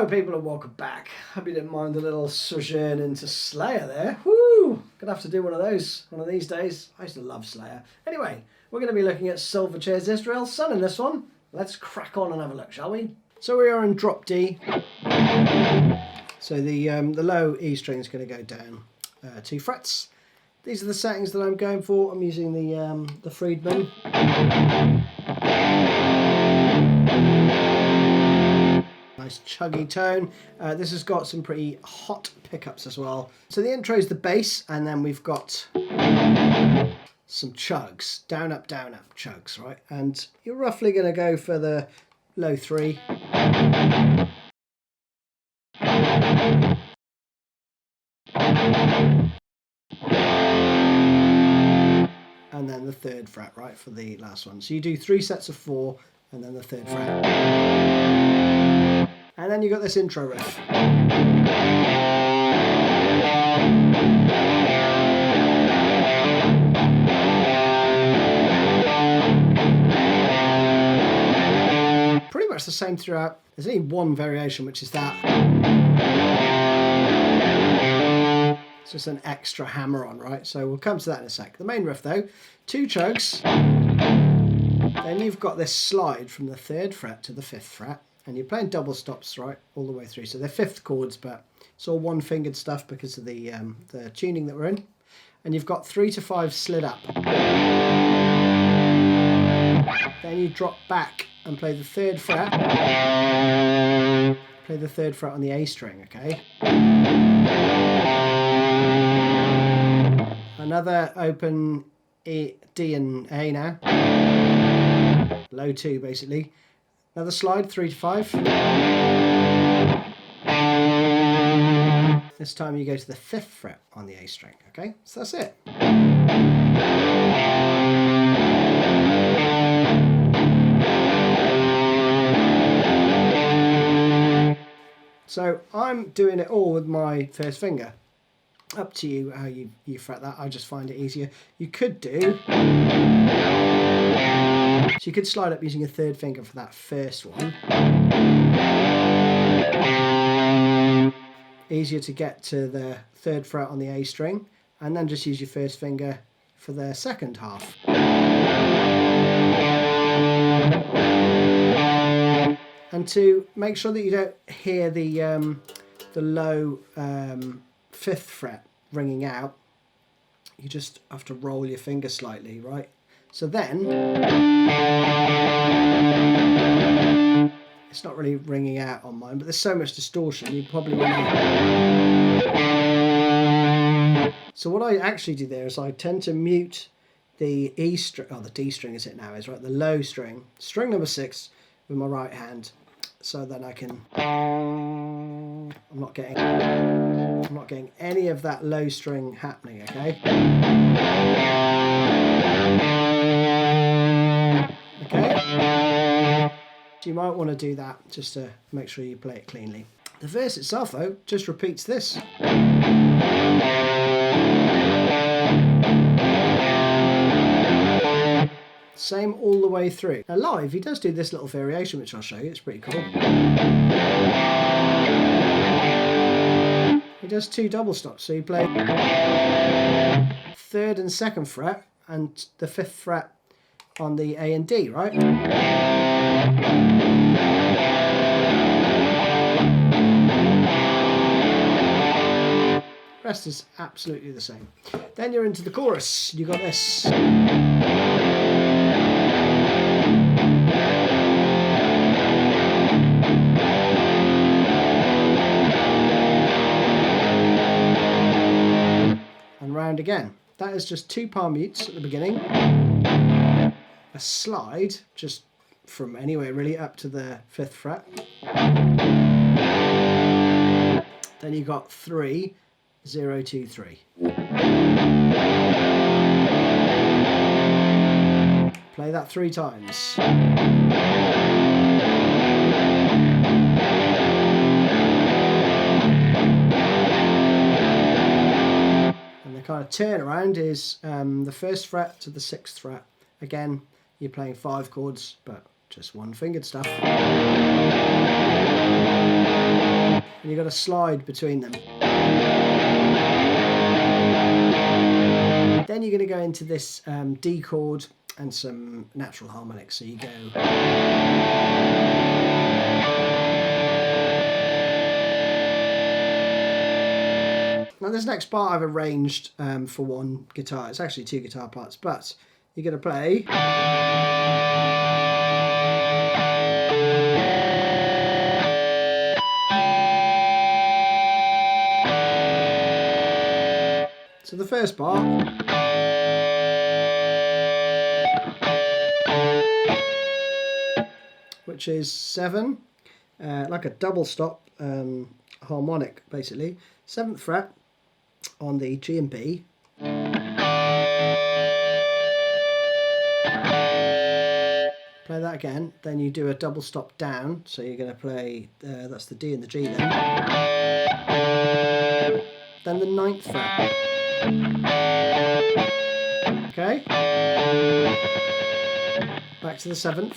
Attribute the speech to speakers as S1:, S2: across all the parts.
S1: People, and welcome back. Hope you didn't mind the little sojourn into Slayer there. Woo! Gonna have to do one of those one of these days. I used to love Slayer. Anyway, we're going to be looking at Silverchair's Israel's Son in this one. Let's crack on and have a look, shall we? So we are in drop D. So the low E string is going to go down 2 frets. These are the settings that I'm going for. I'm using the Friedman. Nice chuggy tone. This has got some pretty hot pickups as well. So the intro is the bass, and then we've got some chugs, down up chugs, right? And you're roughly going to go for the low 3. And then the 3rd fret, right, for the last one. So you do 3 sets of 4, and then the 3rd fret. And then you got this intro riff. Pretty much the same throughout. There's only one variation, which is that. It's just an extra hammer on, right? So we'll come to that in a sec. The main riff though, 2 chugs. Then you've got this slide from the 3rd fret to the 5th fret. And you're playing double stops, right, all the way through. So they're 5th chords, but it's all one-fingered stuff because of the tuning that we're in. And you've got 3 to 5 slid up. Then you drop back and play the 3rd fret. Play the 3rd fret on the A string, okay? Another open E, D and A now. Low 2, basically. Another slide, 3 to 5. This time you go to the 5th fret on the A string, okay? So that's it. So I'm doing it all with my 1st finger. Up to you how you fret that. I just find it easier. You could do... So you could slide up using a 3rd finger for that first one. Easier to get to the 3rd fret on the A string, and then just use your 1st finger for the 2nd half. And to make sure that you don't hear the low 5th fret ringing out, you just have to roll your finger slightly, right? So then, it's not really ringing out on mine, but there's so much distortion, you probably want to... So what I actually do there is I tend to mute the E string, oh, the D string as it now is, right? The low string, string number 6 with my right hand, so that I can... I'm not getting any of that low string happening, okay? Okay, so you might want to do that just to make sure you play it cleanly. The verse itself though just repeats this. Same all the way through. Now live he does do this little variation which I'll show you, it's pretty cool. He does 2 double stops, so you play 3rd and 2nd fret and the 5th fret on the A and D, right? Rest is absolutely the same. Then you're into the chorus. You got this. And round again. That is just 2 palm mutes at the beginning. A slide, just from anywhere really up to the 5th fret. Then you got 3, 0, 2, 3. Play that 3 times. And the kind of turnaround is the 1st fret to the 6th fret. Again, you're playing 5 chords, but just 1-fingered stuff. And you've got a slide between them. Then you're going to go into this D chord and some natural harmonics. So you go. Now this next part I've arranged for 1 guitar. It's actually 2 guitar parts, but you're going to play. So the first bar, which is 7, like a double stop harmonic basically, 7th fret on the G and B. Play that again, then you do a double stop down, so you're going to play, that's the D and the G then. Then the 9th fret. Okay. Back to the 7th.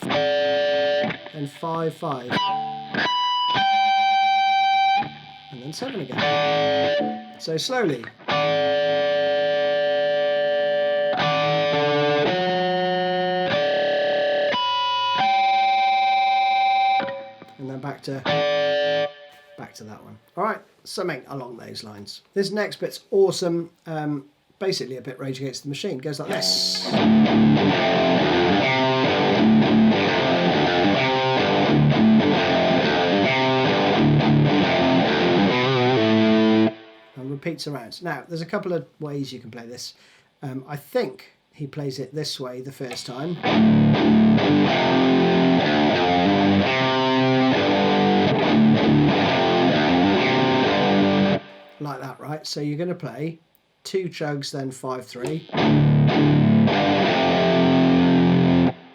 S1: Then 5, 5. And then 7 again. So slowly. And then back to that one. All right, something along those lines. This next bit's awesome. Basically a bit Rage Against the Machine. It goes like this. And repeats around. Now, there's a couple of ways you can play this. I think he plays it this way the first time. Like that, right? So you're going to play 2 chugs, then 5, 3.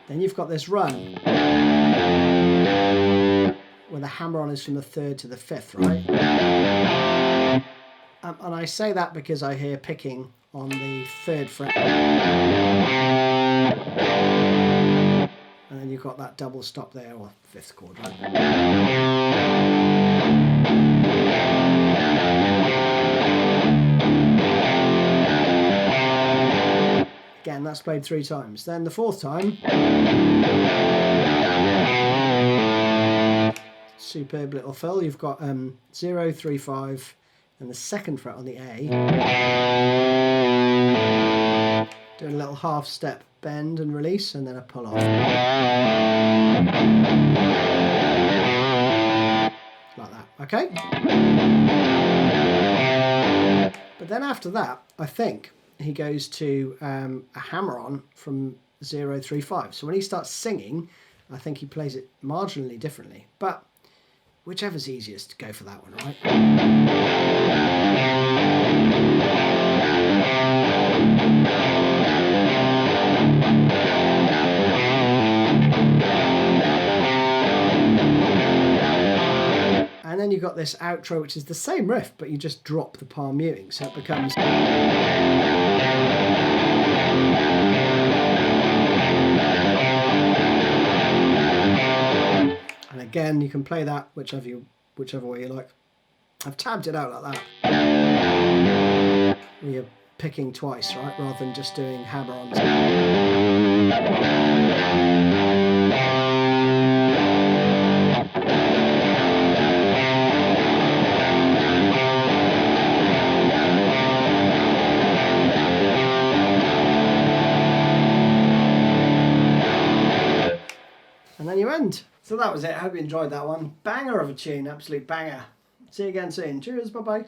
S1: Then you've got this run where the hammer-on is from the 3rd to the 5th, right? And I say that because I hear picking on the 3rd fret. And then you've got that double stop there, or 5th chord, right? Again, that's played 3 times. Then the 4th time, superb little fill. You've got 0, 3, 5, and the 2nd fret on the A. Doing a little half step bend and release, and then a pull off. Like that, okay? But then after that, I think he goes to a hammer-on from 0, 3, 5. So when he starts singing, I think he plays it marginally differently. But whichever's easiest, go for that one, right? And then you've got this outro, which is the same riff, but you just drop the palm muting, so it becomes... And again, you can play that whichever way you like. I've tabbed it out like that. Where you're picking twice, right, rather than just doing hammer-ons. and then you end. So that was it. I hope you enjoyed that one. Banger of a tune, absolute banger. See you again soon. Cheers, bye-bye.